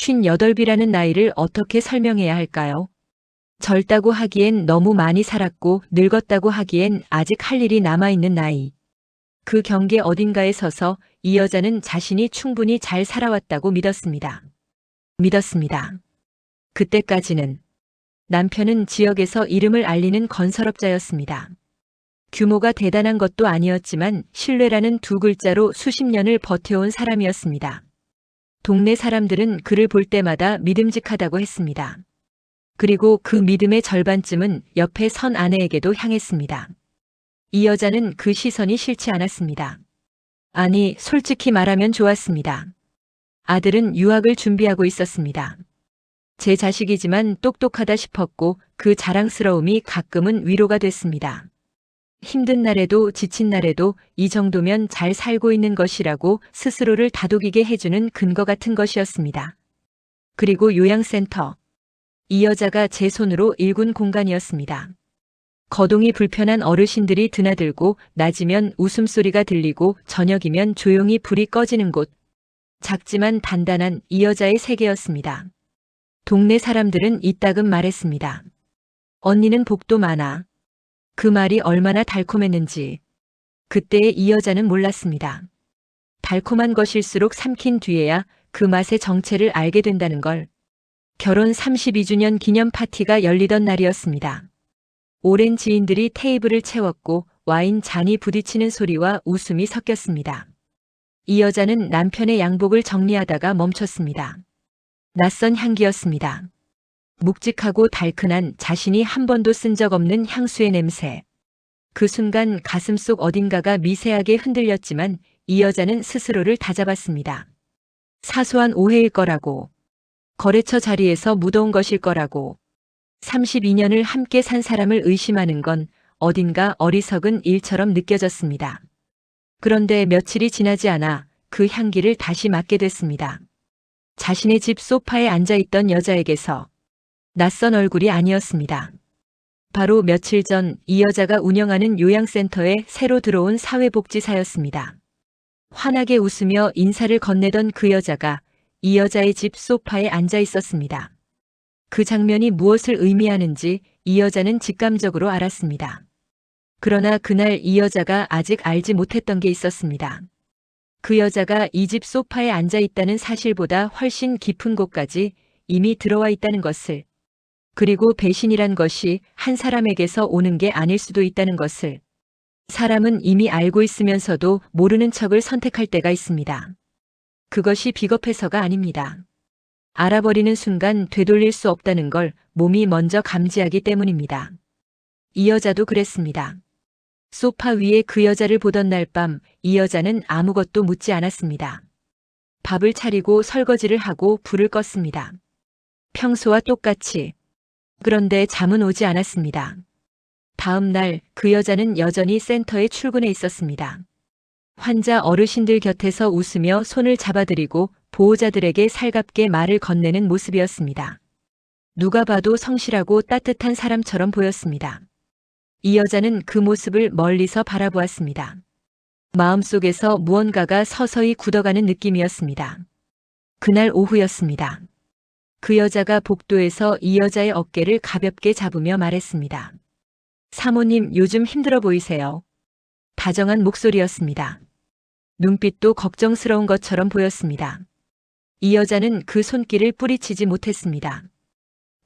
58이라는 나이를 어떻게 설명해야 할까요? 젊다고 하기엔 너무 많이 살았고 늙었다고 하기엔 아직 할 일이 남아있는 나이. 그 경계 어딘가에 서서 이 여자는 자신이 충분히 잘 살아왔다고 믿었습니다. 그때까지는 남편은 지역에서 이름을 알리는 건설업자였습니다. 규모가 대단한 것도 아니었지만 신뢰라는 두 글자로 수십 년을 버텨온 사람이었습니다. 동네 사람들은 그를 볼 때마다 믿음직하다고 했습니다. 그리고 그 믿음의 절반쯤은 옆에 선 아내에게도 향했습니다. 이 여자는 그 시선이 싫지 않았습니다. 아니, 솔직히 말하면 좋았습니다. 아들은 유학을 준비하고 있었습니다. 제 자식이지만 똑똑하다 싶었고 그 자랑스러움이 가끔은 위로가 됐습니다. 힘든 날에도 지친 날에도 이 정도면 잘 살고 있는 것이라고 스스로를 다독이게 해주는 근거 같은 것이었습니다. 그리고 요양센터. 이 여자가 제 손으로 일군 공간이었습니다. 거동이 불편한 어르신들이 드나들고 낮이면 웃음소리가 들리고 저녁이면 조용히 불이 꺼지는 곳. 작지만 단단한 이 여자의 세계였습니다. 동네 사람들은 이따금 말했습니다. 언니는 복도 많아. 그 말이 얼마나 달콤했는지 그때의 이 여자는 몰랐습니다. 달콤한 것일수록 삼킨 뒤에야 그 맛의 정체를 알게 된다는 걸. 결혼 32주년 기념 파티가 열리던 날이었습니다. 오랜 지인들이 테이블을 채웠고 와인 잔이 부딪히는 소리와 웃음이 섞였습니다. 이 여자는 남편의 양복을 정리하다가 멈췄습니다. 낯선 향기였습니다. 묵직하고 달큰한 자신이 한 번도 쓴 적 없는 향수의 냄새. 그 순간 가슴속 어딘가가 미세하게 흔들렸지만 이 여자는 스스로를 다잡았습니다. 사소한 오해일 거라고. 거래처 자리에서 묻어온 것일 거라고. 32년을 함께 산 사람을 의심하는 건 어딘가 어리석은 일처럼 느껴졌습니다. 그런데 며칠이 지나지 않아 그 향기를 다시 맡게 됐습니다. 자신의 집 소파에 앉아있던 여자에게서. 낯선 얼굴이 아니었습니다. 바로 며칠 전 이 여자가 운영하는 요양센터에 새로 들어온 사회복지사였습니다. 환하게 웃으며 인사를 건네던 그 여자가 이 여자의 집 소파에 앉아 있었습니다. 그 장면이 무엇을 의미하는지 이 여자는 직감적으로 알았습니다. 그러나 그날 이 여자가 아직 알지 못했던 게 있었습니다. 그 여자가 이 집 소파에 앉아 있다는 사실보다 훨씬 깊은 곳까지 이미 들어와 있다는 것을. 그리고 배신이란 것이 한 사람에게서 오는 게 아닐 수도 있다는 것을. 사람은 이미 알고 있으면서도 모르는 척을 선택할 때가 있습니다. 그것이 비겁해서가 아닙니다. 알아버리는 순간 되돌릴 수 없다는 걸 몸이 먼저 감지하기 때문입니다. 이 여자도 그랬습니다. 소파 위에 그 여자를 보던 날 밤 이 여자는 아무것도 묻지 않았습니다. 밥을 차리고 설거지를 하고 불을 껐습니다. 평소와 똑같이. 그런데 잠은 오지 않았습니다. 다음 날 그 여자는 여전히 센터에 출근해 있었습니다. 환자 어르신들 곁에서 웃으며 손을 잡아드리고 보호자들에게 살갑게 말을 건네는 모습이었습니다. 누가 봐도 성실하고 따뜻한 사람처럼 보였습니다. 이 여자는 그 모습을 멀리서 바라보았습니다. 마음속에서 무언가가 서서히 굳어가는 느낌이었습니다. 그날 오후였습니다. 그 여자가 복도에서 이 여자의 어깨를 가볍게 잡으며 말했습니다. 사모님, 요즘 힘들어 보이세요. 다정한 목소리였습니다. 눈빛도 걱정스러운 것처럼 보였습니다. 이 여자는 그 손길을 뿌리치지 못했습니다.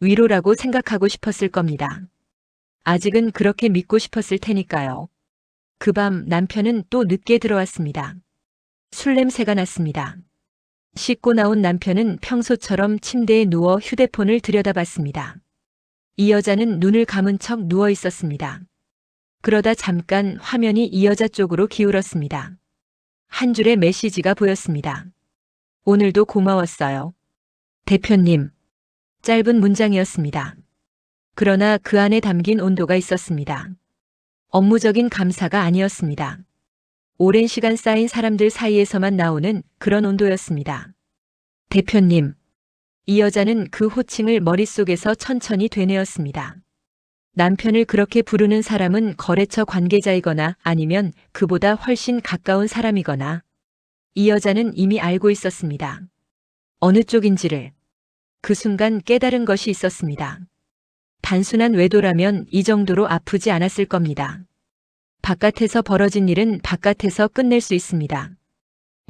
위로라고 생각하고 싶었을 겁니다. 아직은 그렇게 믿고 싶었을 테니까요. 그 밤 남편은 또 늦게 들어왔습니다. 술 냄새가 났습니다. 씻고 나온 남편은 평소처럼 침대에 누워 휴대폰을 들여다봤습니다. 이 여자는 눈을 감은 척 누워 있었습니다. 그러다 잠깐 화면이 이 여자 쪽으로 기울었습니다. 한 줄의 메시지가 보였습니다. 오늘도 고마웠어요. 대표님. 짧은 문장이었습니다. 그러나 그 안에 담긴 온도가 있었습니다. 업무적인 감사가 아니었습니다. 오랜 시간 쌓인 사람들 사이에서만 나오는 그런 온도였습니다. 대표님. 이 여자는 그 호칭을 머릿속에서 천천히 되뇌었습니다. 남편을 그렇게 부르는 사람은 거래처 관계자이거나 아니면 그보다 훨씬 가까운 사람이거나. 이 여자는 이미 알고 있었습니다. 어느 쪽인지를. 그 순간 깨달은 것이 있었습니다. 단순한 외도라면 이 정도로 아프지 않았을 겁니다. 바깥에서 벌어진 일은 바깥에서 끝낼 수 있습니다.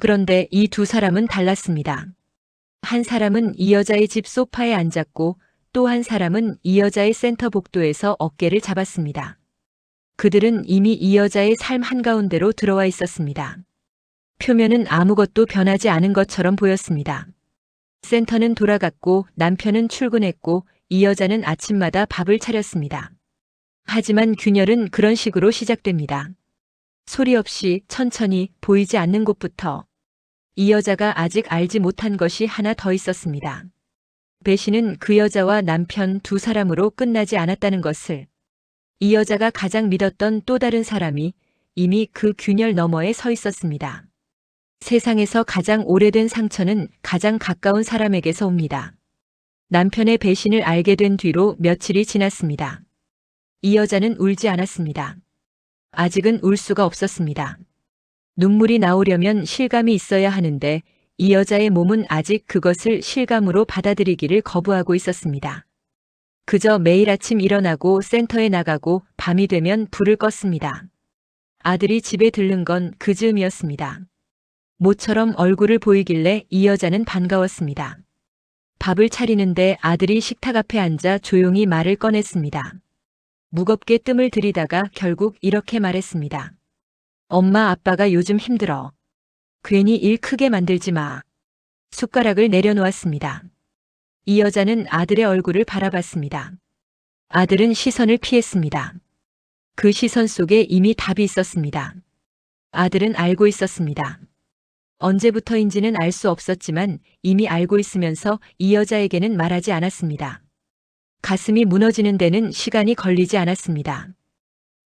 그런데 이 두 사람은 달랐습니다. 한 사람은 이 여자의 집 소파에 앉았고 또 한 사람은 이 여자의 센터 복도에서 어깨를 잡았습니다. 그들은 이미 이 여자의 삶 한가운데로 들어와 있었습니다. 표면은 아무것도 변하지 않은 것처럼 보였습니다. 센터는 돌아갔고 남편은 출근했고 이 여자는 아침마다 밥을 차렸습니다. 하지만 균열은 그런 식으로 시작됩니다. 소리 없이 천천히 보이지 않는 곳부터. 이 여자가 아직 알지 못한 것이 하나 더 있었습니다. 배신은 그 여자와 남편 두 사람으로 끝나지 않았다는 것을. 이 여자가 가장 믿었던 또 다른 사람이 이미 그 균열 너머에 서 있었습니다. 세상에서 가장 오래된 상처는 가장 가까운 사람에게서 옵니다. 남편의 배신을 알게 된 뒤로 며칠이 지났습니다. 이 여자는 울지 않았습니다. 아직은 울 수가 없었습니다. 눈물이 나오려면 실감이 있어야 하는데 이 여자의 몸은 아직 그것을 실감으로 받아들이기를 거부하고 있었습니다. 그저 매일 아침 일어나고 센터에 나가고 밤이 되면 불을 껐습니다. 아들이 집에 들른 건 그 즈음이었습니다. 모처럼 얼굴을 보이길래 이 여자는 반가웠습니다. 밥을 차리는데 아들이 식탁 앞에 앉아 조용히 말을 꺼냈습니다. 무겁게 뜸을 들이다가 결국 이렇게 말했습니다. 엄마 아빠가 요즘 힘들어. 괜히 일 크게 만들지 마. 숟가락을 내려놓았습니다. 이 여자는 아들의 얼굴을 바라봤습니다. 아들은 시선을 피했습니다. 그 시선 속에 이미 답이 있었습니다. 아들은 알고 있었습니다. 언제부터인지는 알 수 없었지만 이미 알고 있으면서 이 여자에게는 말하지 않았습니다. 가슴이 무너지는 데는 시간이 걸리지 않았습니다.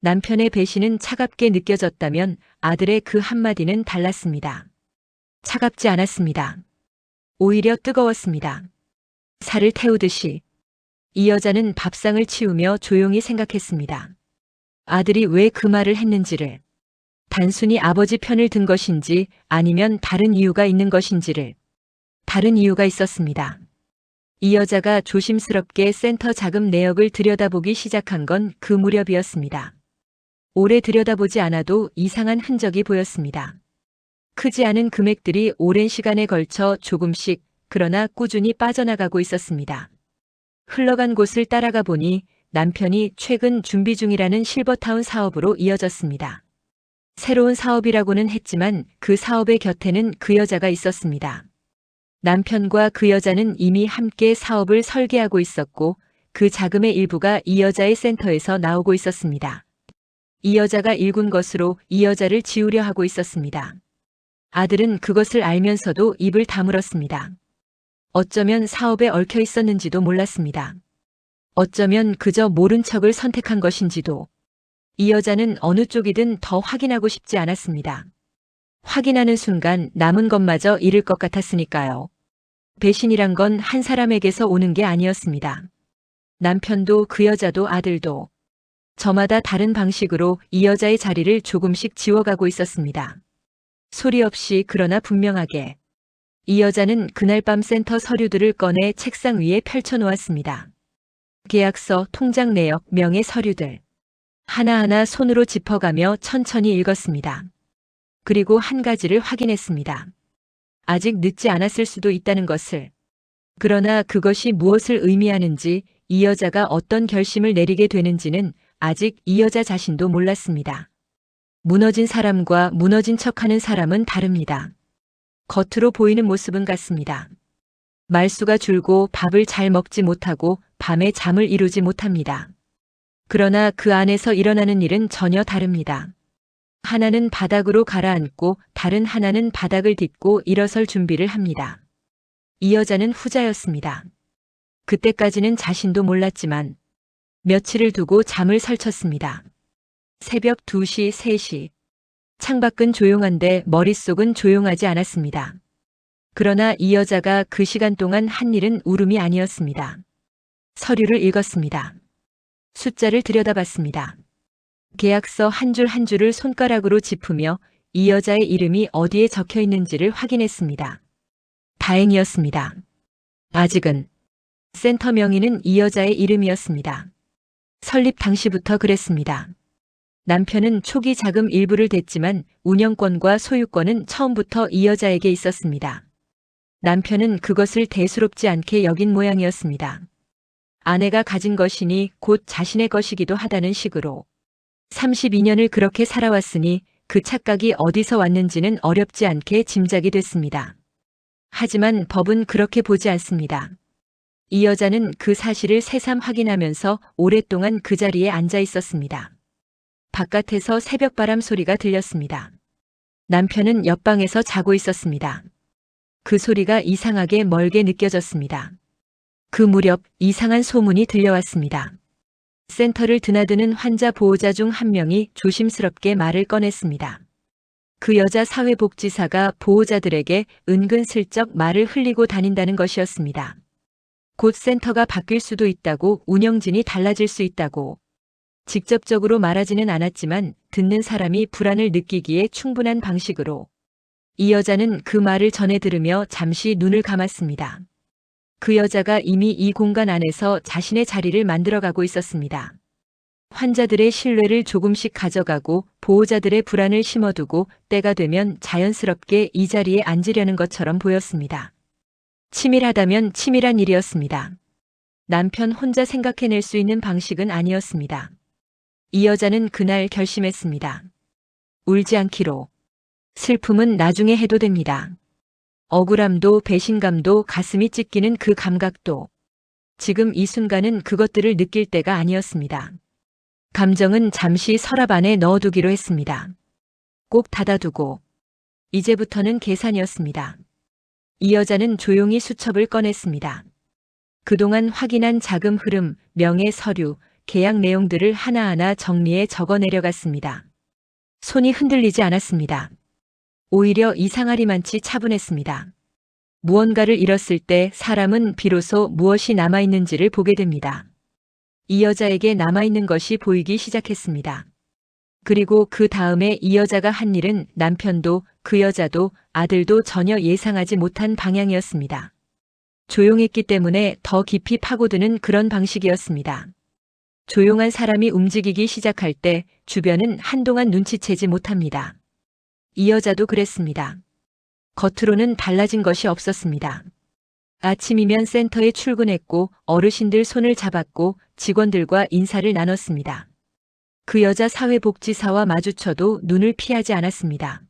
남편의 배신은 차갑게 느껴졌다면 아들의 그 한마디는 달랐습니다. 차갑지 않았습니다. 오히려 뜨거웠습니다. 살을 태우듯이. 이 여자는 밥상을 치우며 조용히 생각했습니다. 아들이 왜 그 말을 했는지를. 단순히 아버지 편을 든 것인지 아니면 다른 이유가 있는 것인지를. 다른 이유가 있었습니다. 이 여자가 조심스럽게 센터 자금 내역을 들여다보기 시작한 건 그 무렵이었습니다. 오래 들여다보지 않아도 이상한 흔적이 보였습니다. 크지 않은 금액들이 오랜 시간에 걸쳐 조금씩 그러나 꾸준히 빠져나가고 있었습니다. 흘러간 곳을 따라가 보니 남편이 최근 준비 중이라는 실버타운 사업으로 이어졌습니다. 새로운 사업이라고는 했지만 그 사업의 곁에는 그 여자가 있었습니다. 남편과 그 여자는 이미 함께 사업을 설계하고 있었고 그 자금의 일부가 이 여자의 센터에서 나오고 있었습니다. 이 여자가 일군 것으로 이 여자를 지우려 하고 있었습니다. 아들은 그것을 알면서도 입을 다물었습니다. 어쩌면 사업에 얽혀 있었는지도 몰랐습니다. 어쩌면 그저 모른 척을 선택한 것인지도. 이 여자는 어느 쪽이든 더 확인하고 싶지 않았습니다. 확인하는 순간 남은 것마저 잃을 것 같았으니까요. 배신이란 건 한 사람에게서 오는 게 아니었습니다. 남편도 그 여자도 아들도. 저마다 다른 방식으로 이 여자의 자리를 조금씩 지워가고 있었습니다. 소리 없이 그러나 분명하게. 이 여자는 그날 밤 센터 서류들을 꺼내 책상 위에 펼쳐놓았습니다. 계약서, 통장 내역, 명의 서류들. 하나하나 손으로 짚어가며 천천히 읽었습니다. 그리고 한 가지를 확인했습니다. 아직 늦지 않았을 수도 있다는 것을. 그러나 그것이 무엇을 의미하는지, 이 여자가 어떤 결심을 내리게 되는지는 아직 이 여자 자신도 몰랐습니다. 무너진 사람과 무너진 척하는 사람은 다릅니다. 겉으로 보이는 모습은 같습니다. 말수가 줄고 밥을 잘 먹지 못하고 밤에 잠을 이루지 못합니다. 그러나 그 안에서 일어나는 일은 전혀 다릅니다. 하나는 바닥으로 가라앉고 다른 하나는 바닥을 딛고 일어설 준비를 합니다. 이 여자는 후자였습니다. 그때까지는 자신도 몰랐지만 며칠을 두고 잠을 설쳤습니다. 새벽 2시, 3시. 창밖은 조용한데 머릿속은 조용하지 않았습니다. 그러나 이 여자가 그 시간 동안 한 일은 울음이 아니었습니다. 서류를 읽었습니다. 숫자를 들여다봤습니다. 계약서 한 줄 한 줄을 손가락으로 짚으며 이 여자의 이름이 어디에 적혀 있는지를 확인했습니다. 다행이었습니다. 아직은 센터 명의는 이 여자의 이름이었습니다. 설립 당시부터 그랬습니다. 남편은 초기 자금 일부를 댔지만 운영권과 소유권은 처음부터 이 여자에게 있었습니다. 남편은 그것을 대수롭지 않게 여긴 모양이었습니다. 아내가 가진 것이니 곧 자신의 것이기도 하다는 식으로 32년을 그렇게 살아왔으니 그 착각이 어디서 왔는지는 어렵지 않게 짐작이 됐습니다. 하지만 법은 그렇게 보지 않습니다. 이 여자는 그 사실을 새삼 확인하면서 오랫동안 그 자리에 앉아 있었습니다. 바깥에서 새벽바람 소리가 들렸습니다. 남편은 옆방에서 자고 있었습니다. 그 소리가 이상하게 멀게 느껴졌습니다. 그 무렵 이상한 소문이 들려왔습니다. 센터를 드나드는 환자 보호자 중 한 명이 조심스럽게 말을 꺼냈습니다. 그 여자 사회복지사가 보호자들에게 은근슬쩍 말을 흘리고 다닌다는 것이었습니다. 곧 센터가 바뀔 수도 있다고, 운영진이 달라질 수 있다고. 직접적으로 말하지는 않았지만 듣는 사람이 불안을 느끼기에 충분한 방식으로. 이 여자는 그 말을 전해 들으며 잠시 눈을 감았습니다. 그 여자가 이미 이 공간 안에서 자신의 자리를 만들어가고 있었습니다. 환자들의 신뢰를 조금씩 가져가고 보호자들의 불안을 심어두고 때가 되면 자연스럽게 이 자리에 앉으려는 것처럼 보였습니다. 치밀하다면 치밀한 일이었습니다. 남편 혼자 생각해낼 수 있는 방식은 아니었습니다. 이 여자는 그날 결심했습니다. 울지 않기로. 슬픔은 나중에 해도 됩니다. 억울함도 배신감도 가슴이 찢기는 그 감각도. 지금 이 순간은 그것들을 느낄 때가 아니었습니다. 감정은 잠시 서랍 안에 넣어두기로 했습니다. 꼭 닫아두고. 이제부터는 계산이었습니다. 이 여자는 조용히 수첩을 꺼냈습니다. 그동안 확인한 자금 흐름, 명예 서류, 계약 내용들을 하나하나 정리해 적어 내려갔습니다. 손이 흔들리지 않았습니다. 오히려 이상하리만치 차분했습니다. 무언가를 잃었을 때 사람은 비로소 무엇이 남아있는지를 보게 됩니다. 이 여자에게 남아있는 것이 보이기 시작했습니다. 그리고 그 다음에 이 여자가 한 일은 남편도 그 여자도 아들도 전혀 예상하지 못한 방향이었습니다. 조용했기 때문에 더 깊이 파고드는 그런 방식이었습니다. 조용한 사람이 움직이기 시작할 때 주변은 한동안 눈치채지 못합니다. 이 여자도 그랬습니다. 겉으로는 달라진 것이 없었습니다. 아침이면 센터에 출근했고 어르신들 손을 잡았고 직원들과 인사를 나눴습니다. 그 여자 사회복지사와 마주쳐도 눈을 피하지 않았습니다.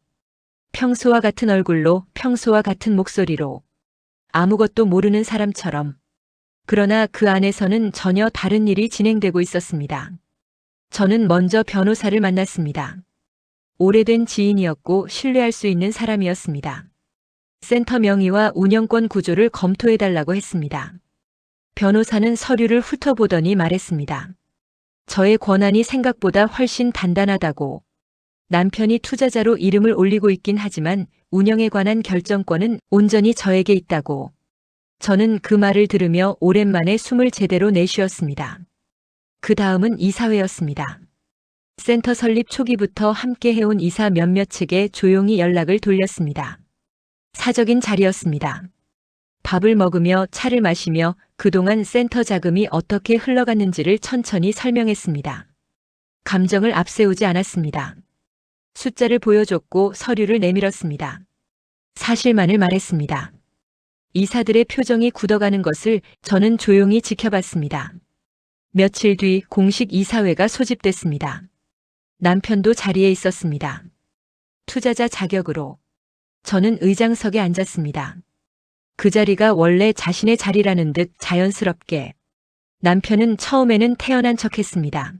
평소와 같은 얼굴로, 평소와 같은 목소리로. 아무것도 모르는 사람처럼. 그러나 그 안에서는 전혀 다른 일이 진행되고 있었습니다. 저는 먼저 변호사를 만났습니다. 오래된 지인이었고 신뢰할 수 있는 사람이었습니다. 센터 명의와 운영권 구조를 검토해달라고 했습니다. 변호사는 서류를 훑어보더니 말했습니다. 저의 권한이 생각보다 훨씬 단단하다고. 남편이 투자자로 이름을 올리고 있긴 하지만 운영에 관한 결정권은 온전히 저에게 있다고. 저는 그 말을 들으며 오랜만에 숨을 제대로 내쉬었습니다. 그 다음은 이사회였습니다. 센터 설립 초기부터 함께 해온 이사 몇몇에게 조용히 연락을 돌렸습니다. 사적인 자리였습니다. 밥을 먹으며 차를 마시며 그동안 센터 자금이 어떻게 흘러갔는지를 천천히 설명했습니다. 감정을 앞세우지 않았습니다. 숫자를 보여줬고 서류를 내밀었습니다. 사실만을 말했습니다. 이사들의 표정이 굳어가는 것을 저는 조용히 지켜봤습니다. 며칠 뒤 공식 이사회가 소집됐습니다. 남편도 자리에 있었습니다. 투자자 자격으로. 저는 의장석에 앉았습니다. 그 자리가 원래 자신의 자리라는 듯 자연스럽게. 남편은 처음에는 태연한 척했습니다.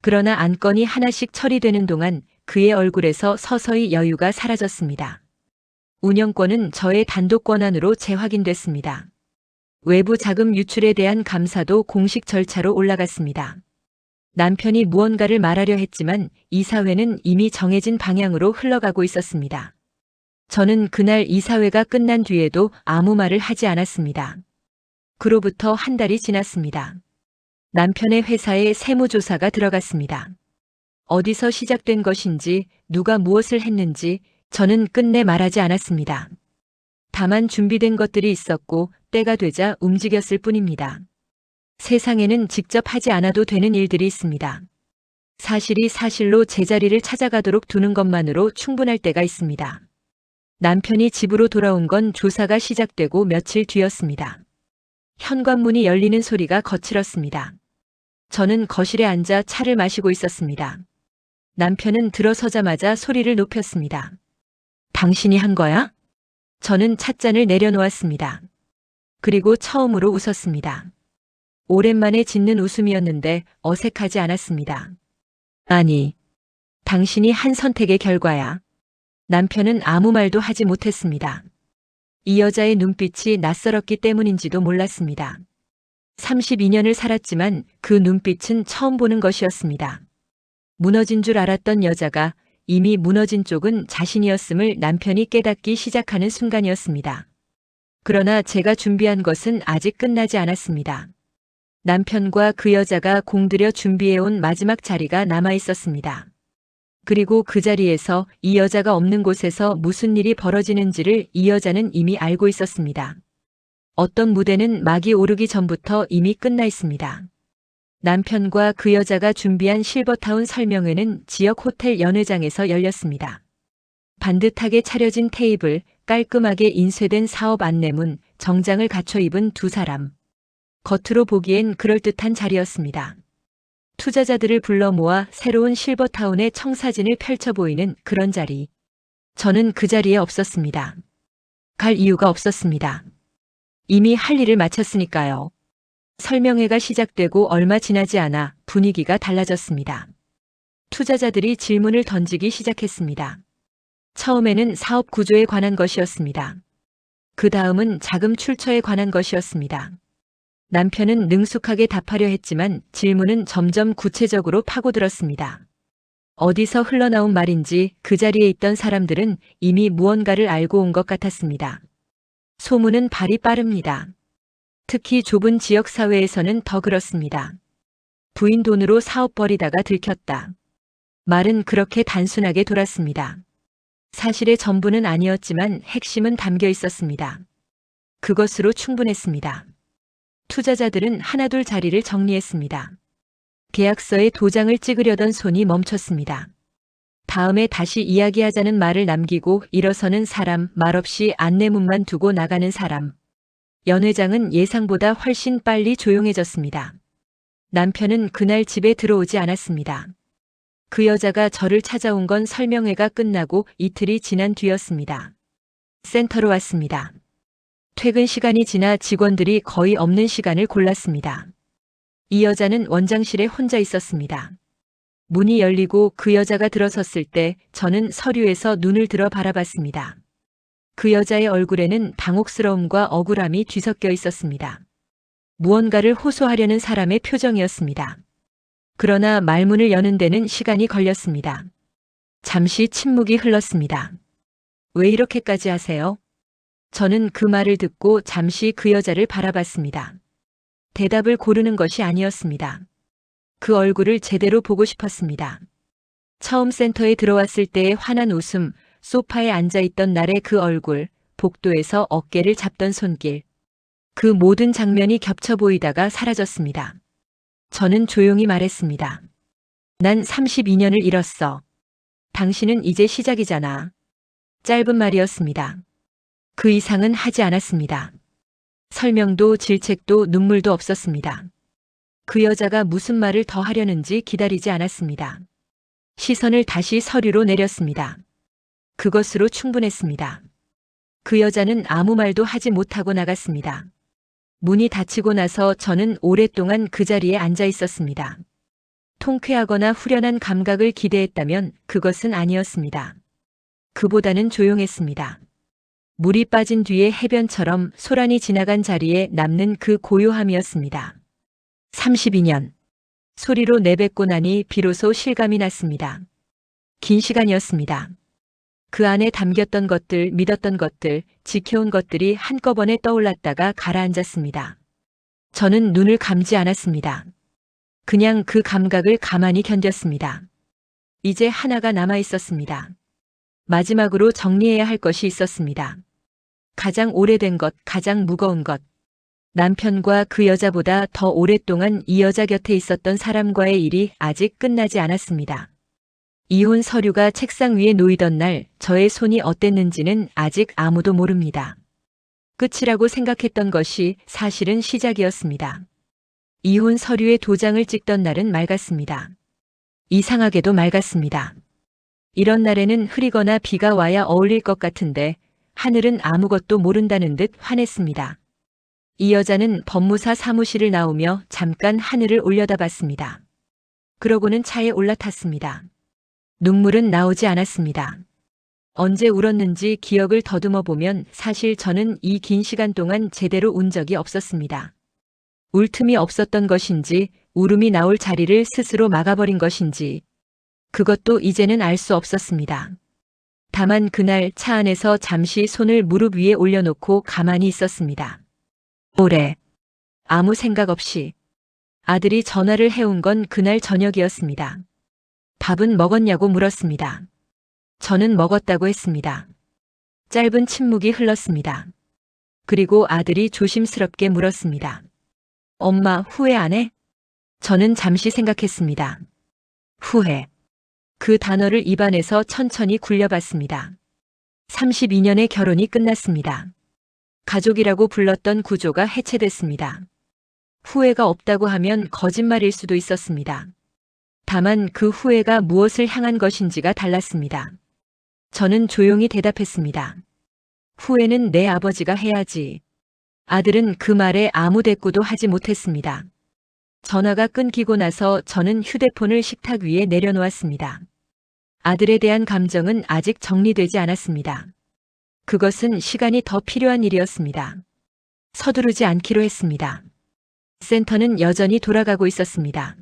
그러나 안건이 하나씩 처리되는 동안 그의 얼굴에서 서서히 여유가 사라졌습니다. 운영권은 저의 단독 권한으로 재확인됐습니다. 외부 자금 유출에 대한 감사도 공식 절차로 올라갔습니다. 남편이 무언가를 말하려 했지만 이사회는 이미 정해진 방향으로 흘러가고 있었습니다. 저는 그날 이사회가 끝난 뒤에도 아무 말을 하지 않았습니다. 그로부터 한 달이 지났습니다. 남편의 회사에 세무조사가 들어갔습니다. 어디서 시작된 것인지, 누가 무엇을 했는지 저는 끝내 말하지 않았습니다. 다만 준비된 것들이 있었고 때가 되자 움직였을 뿐입니다. 세상에는 직접 하지 않아도 되는 일들이 있습니다. 사실이 사실로 제자리를 찾아가도록 두는 것만으로 충분할 때가 있습니다. 남편이 집으로 돌아온 건 조사가 시작되고 며칠 뒤였습니다. 현관문이 열리는 소리가 거칠었습니다. 저는 거실에 앉아 차를 마시고 있었습니다. 남편은 들어서자마자 소리를 높였습니다. 당신이 한 거야? 저는 찻잔을 내려놓았습니다. 그리고 처음으로 웃었습니다. 오랜만에 짓는 웃음이었는데 어색하지 않았습니다. 아니, 당신이 한 선택의 결과야. 남편은 아무 말도 하지 못했습니다. 이 여자의 눈빛이 낯설었기 때문인지도 몰랐습니다. 32년을 살았지만 그 눈빛은 처음 보는 것이었습니다. 무너진 줄 알았던 여자가 이미 무너진 쪽은 자신이었음을 남편이 깨닫기 시작하는 순간이었습니다. 그러나 제가 준비한 것은 아직 끝나지 않았습니다. 남편과 그 여자가 공들여 준비해온 마지막 자리가 남아 있었습니다. 그리고 그 자리에서 이 여자가 없는 곳에서 무슨 일이 벌어지는지를 이 여자는 이미 알고 있었습니다. 어떤 무대는 막이 오르기 전부터 이미 끝나 있습니다. 남편과 그 여자가 준비한 실버타운 설명회는 지역 호텔 연회장에서 열렸습니다. 반듯하게 차려진 테이블, 깔끔하게 인쇄된 사업 안내문, 정장을 갖춰 입은 두 사람. 겉으로 보기엔 그럴듯한 자리였습니다. 투자자들을 불러 모아 새로운 실버타운의 청사진을 펼쳐 보이는 그런 자리. 저는 그 자리에 없었습니다. 갈 이유가 없었습니다. 이미 할 일을 마쳤으니까요. 설명회가 시작되고 얼마 지나지 않아 분위기가 달라졌습니다. 투자자들이 질문을 던지기 시작했습니다. 처음에는 사업 구조에 관한 것이었습니다. 그 다음은 자금 출처에 관한 것이었습니다. 남편은 능숙하게 답하려 했지만 질문은 점점 구체적으로 파고들었습니다. 어디서 흘러나온 말인지 그 자리에 있던 사람들은 이미 무언가를 알고 온 것 같았습니다. 소문은 발이 빠릅니다. 특히 좁은 지역 사회에서는 더 그렇습니다. 부인 돈으로 사업 벌이다가 들켰다. 말은 그렇게 단순하게 돌았습니다. 사실의 전부는 아니었지만 핵심은 담겨 있었습니다. 그것으로 충분했습니다. 투자자들은 하나둘 자리를 정리했습니다. 계약서에 도장을 찍으려던 손이 멈췄습니다. 다음에 다시 이야기하자는 말을 남기고 일어서는 사람, 말없이 안내문만 두고 나가는 사람. 연회장은 예상보다 훨씬 빨리 조용해졌습니다. 남편은 그날 집에 들어오지 않았습니다. 그 여자가 저를 찾아온 건 설명회가 끝나고 이틀이 지난 뒤였습니다. 센터로 왔습니다. 퇴근 시간이 지나 직원들이 거의 없는 시간을 골랐습니다. 이 여자는 원장실에 혼자 있었습니다. 문이 열리고 그 여자가 들어섰을 때 저는 서류에서 눈을 들어 바라봤습니다. 그 여자의 얼굴에는 당혹스러움과 억울함이 뒤섞여 있었습니다. 무언가를 호소하려는 사람의 표정이었습니다. 그러나 말문을 여는 데는 시간이 걸렸습니다. 잠시 침묵이 흘렀습니다. 왜 이렇게까지 하세요? 저는 그 말을 듣고 잠시 그 여자를 바라봤습니다. 대답을 고르는 것이 아니었습니다. 그 얼굴을 제대로 보고 싶었습니다. 처음 센터에 들어왔을 때의 환한 웃음, 소파에 앉아있던 날의 그 얼굴, 복도에서 어깨를 잡던 손길. 그 모든 장면이 겹쳐 보이다가 사라졌습니다. 저는 조용히 말했습니다. 난 32년을 잃었어. 당신은 이제 시작이잖아. 짧은 말이었습니다. 그 이상은 하지 않았습니다. 설명도 질책도 눈물도 없었습니다. 그 여자가 무슨 말을 더 하려는지 기다리지 않았습니다. 시선을 다시 서류로 내렸습니다. 그것으로 충분했습니다. 그 여자는 아무 말도 하지 못하고 나갔습니다. 문이 닫히고 나서 저는 오랫동안 그 자리에 앉아 있었습니다. 통쾌하거나 후련한 감각을 기대했다면 그것은 아니었습니다. 그보다는 조용했습니다. 물이 빠진 뒤에 해변처럼 소란이 지나간 자리에 남는 그 고요함이었습니다. 32년. 소리로 내뱉고 나니 비로소 실감이 났습니다. 긴 시간이었습니다. 그 안에 담겼던 것들, 믿었던 것들, 지켜온 것들이 한꺼번에 떠올랐다가 가라앉았습니다. 저는 눈을 감지 않았습니다. 그냥 그 감각을 가만히 견뎠습니다. 이제 하나가 남아 있었습니다. 마지막으로 정리해야 할 것이 있었습니다. 가장 오래된 것, 가장 무거운 것. 남편과 그 여자보다 더 오랫동안 이 여자 곁에 있었던 사람과의 일이 아직 끝나지 않았습니다. 이혼 서류가 책상 위에 놓이던 날 저의 손이 어땠는지는 아직 아무도 모릅니다. 끝이라고 생각했던 것이 사실은 시작이었습니다. 이혼 서류에 도장을 찍던 날은 맑았습니다. 이상하게도 맑았습니다. 이런 날에는 흐리거나 비가 와야 어울릴 것 같은데 하늘은 아무것도 모른다는 듯 환했습니다. 이 여자는 법무사 사무실을 나오며 잠깐 하늘을 올려다봤습니다. 그러고는 차에 올라탔습니다. 눈물은 나오지 않았습니다. 언제 울었는지 기억을 더듬어 보면 사실 저는 이 긴 시간 동안 제대로 운 적이 없었습니다. 울 틈이 없었던 것인지 울음이 나올 자리를 스스로 막아버린 것인지 그것도 이제는 알 수 없었습니다. 다만 그날 차 안에서 잠시 손을 무릎 위에 올려놓고 가만히 있었습니다. 오래 아무 생각 없이 아들이 전화를 해온 건 그날 저녁이었습니다. 밥은 먹었냐고 물었습니다. 저는 먹었다고 했습니다. 짧은 침묵이 흘렀습니다. 그리고 아들이 조심스럽게 물었습니다. 엄마 후회 안 해? 저는 잠시 생각했습니다. 후회. 그 단어를 입안에서 천천히 굴려봤습니다. 32년의 결혼이 끝났습니다. 가족이라고 불렀던 구조가 해체됐습니다. 후회가 없다고 하면 거짓말일 수도 있었습니다. 다만 그 후회가 무엇을 향한 것인지가 달랐습니다. 저는 조용히 대답했습니다. 후회는 내 아버지가 해야지. 아들은 그 말에 아무 대꾸도 하지 못했습니다. 전화가 끊기고 나서 저는 휴대폰을 식탁 위에 내려놓았습니다. 아들에 대한 감정은 아직 정리되지 않았습니다. 그것은 시간이 더 필요한 일이었습니다. 서두르지 않기로 했습니다. 센터는 여전히 돌아가고 있었습니다.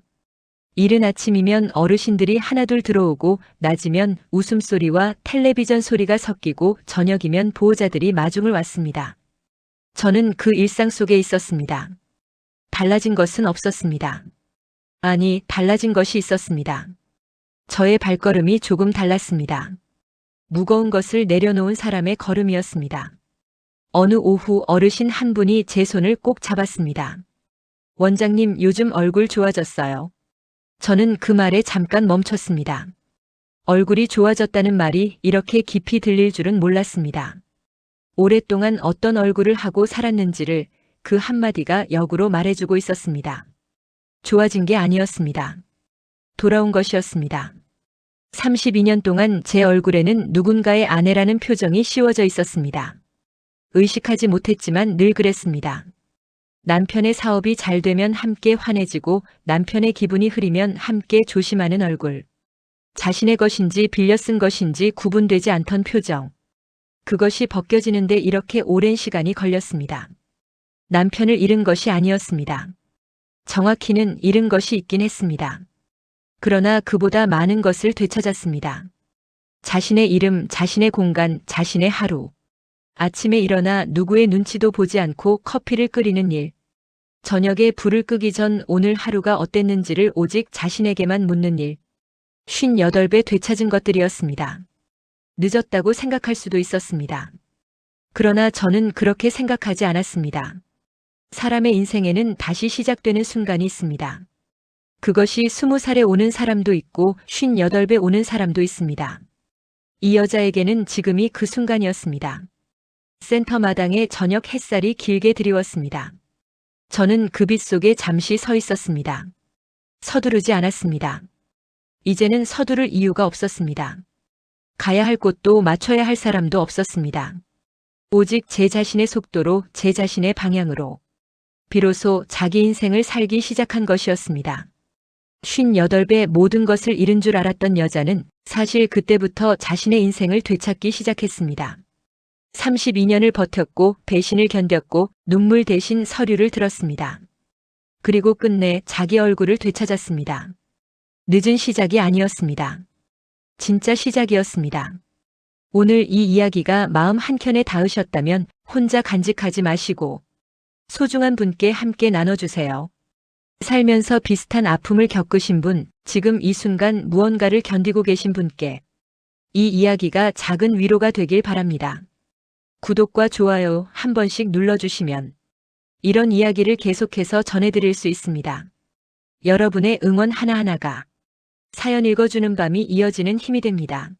이른 아침이면 어르신들이 하나둘 들어오고 낮이면 웃음소리와 텔레비전 소리가 섞이고 저녁이면 보호자들이 마중을 왔습니다. 저는 그 일상 속에 있었습니다. 달라진 것은 없었습니다. 아니, 달라진 것이 있었습니다. 저의 발걸음이 조금 달랐습니다. 무거운 것을 내려놓은 사람의 걸음이었습니다. 어느 오후 어르신 한 분이 제 손을 꼭 잡았습니다. 원장님, 요즘 얼굴 좋아졌어요. 저는 그 말에 잠깐 멈췄습니다. 얼굴이 좋아졌다는 말이 이렇게 깊이 들릴 줄은 몰랐습니다. 오랫동안 어떤 얼굴을 하고 살았는지를 그 한마디가 역으로 말해주고 있었습니다. 좋아진 게 아니었습니다. 돌아온 것이었습니다. 32년 동안 제 얼굴에는 누군가의 아내라는 표정이 씌워져 있었습니다. 의식하지 못했지만 늘 그랬습니다. 남편의 사업이 잘 되면 함께 환해지고 남편의 기분이 흐리면 함께 조심하는 얼굴. 자신의 것인지 빌려 쓴 것인지 구분되지 않던 표정. 그것이 벗겨지는데 이렇게 오랜 시간이 걸렸습니다. 남편을 잃은 것이 아니었습니다. 정확히는 잃은 것이 있긴 했습니다. 그러나 그보다 많은 것을 되찾았습니다. 자신의 이름, 자신의 공간, 자신의 하루. 아침에 일어나 누구의 눈치도 보지 않고 커피를 끓이는 일. 저녁에 불을 끄기 전 오늘 하루가 어땠는지를 오직 자신에게만 묻는 일. 58배 되찾은 것들이었습니다. 늦었다고 생각할 수도 있었습니다. 그러나 저는 그렇게 생각하지 않았습니다. 사람의 인생에는 다시 시작되는 순간이 있습니다. 그것이 20살에 오는 사람도 있고 58배 오는 사람도 있습니다. 이 여자에게는 지금이 그 순간이었습니다. 센터 마당에 저녁 햇살이 길게 드리웠습니다. 저는 그 빛 속에 잠시 서 있었습니다. 서두르지 않았습니다. 이제는 서두를 이유가 없었습니다. 가야 할 곳도 맞춰야 할 사람도 없었습니다. 오직 제 자신의 속도로, 제 자신의 방향으로. 비로소 자기 인생을 살기 시작한 것이었습니다. 58배 모든 것을 잃은 줄 알았던 여자는 사실 그때부터 자신의 인생을 되찾기 시작했습니다. 32년을 버텼고 배신을 견뎠고 눈물 대신 서류를 들었습니다. 그리고 끝내 자기 얼굴을 되찾았습니다. 늦은 시작이 아니었습니다. 진짜 시작이었습니다. 오늘 이 이야기가 마음 한켠에 닿으셨다면 혼자 간직하지 마시고 소중한 분께 함께 나눠주세요. 살면서 비슷한 아픔을 겪으신 분, 지금 이 순간 무언가를 견디고 계신 분께 이 이야기가 작은 위로가 되길 바랍니다. 구독과 좋아요 한 번씩 눌러주시면 이런 이야기를 계속해서 전해드릴 수 있습니다. 여러분의 응원 하나하나가 사연 읽어주는 밤이 이어지는 힘이 됩니다.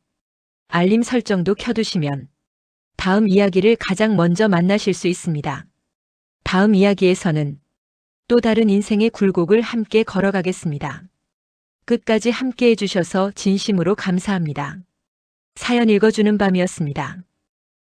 알림 설정도 켜두시면 다음 이야기를 가장 먼저 만나실 수 있습니다. 다음 이야기에서는 또 다른 인생의 굴곡을 함께 걸어가겠습니다. 끝까지 함께 해주셔서 진심으로 감사합니다. 사연 읽어주는 밤이었습니다.